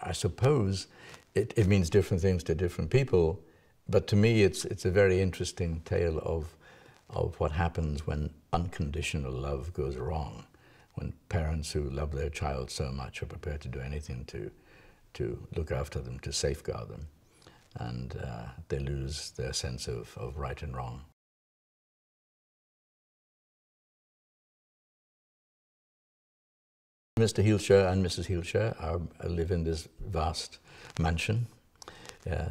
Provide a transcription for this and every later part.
I suppose it means different things to different people, but to me it's a very interesting tale of what happens when unconditional love goes wrong, when parents who love their child so much are prepared to do anything to look after them, to safeguard them, and they lose their sense of right and wrong. Mr. Heelshire and Mrs. Heelshire live in this vast mansion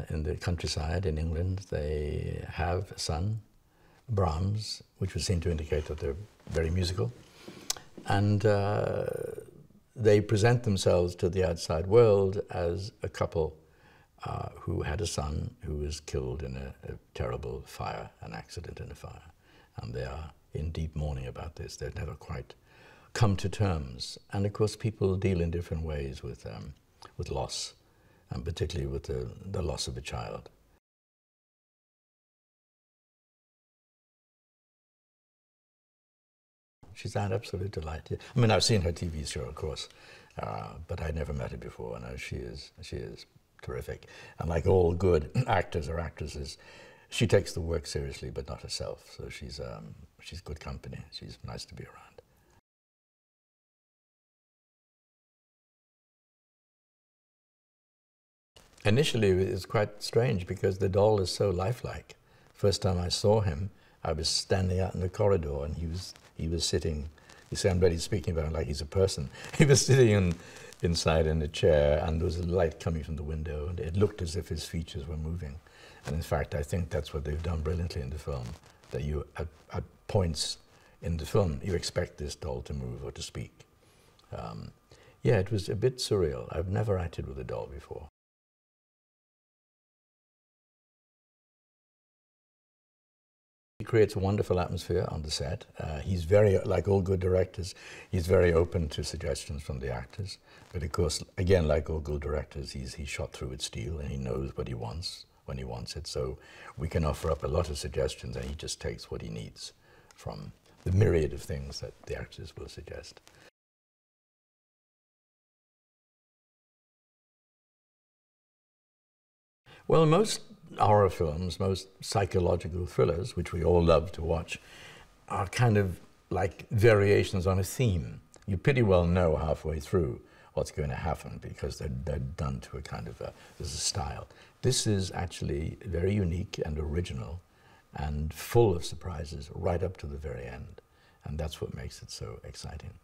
in the countryside in England. They have a son, Brahms, which would seem to indicate that they're very musical. And they present themselves to the outside world as a couple who had a son who was killed in a terrible fire, an accident in a fire. And they are in deep mourning about this. They've never quite come to terms. And of course, people deal in different ways with loss, and particularly with the loss of a child. She's an absolute delight. I mean, I've seen her TV show, of course, but I'd never met her before. No, she is terrific. And like all good actors or actresses, she takes the work seriously, but not herself. So she's good company. She's nice to be around. Initially, it was quite strange because the doll is so lifelike. First time I saw him, I was standing out in the corridor, and he was sitting. You see, I'm really speaking about him like he's a person. He was sitting inside in a chair, and there was a light coming from the window, and it looked as if his features were moving. And in fact, I think that's what they've done brilliantly in the film. That you, at points in the film, you expect this doll to move or to speak. Yeah, it was a bit surreal. I've never acted with a doll before. He creates a wonderful atmosphere on the set. He's very, like all good directors, he's very open to suggestions from the actors. But of course, again, like all good directors, he's shot through with steel, and he knows what he wants when he wants it. So we can offer up a lot of suggestions, and he just takes what he needs from the myriad of things that the actors will suggest. Well, most horror films, most psychological thrillers, which we all love to watch, are kind of like variations on a theme. You pretty well know halfway through what's going to happen because they're done to a kind of there's a style. This is actually very unique and original and full of surprises right up to the very end. And that's what makes it so exciting.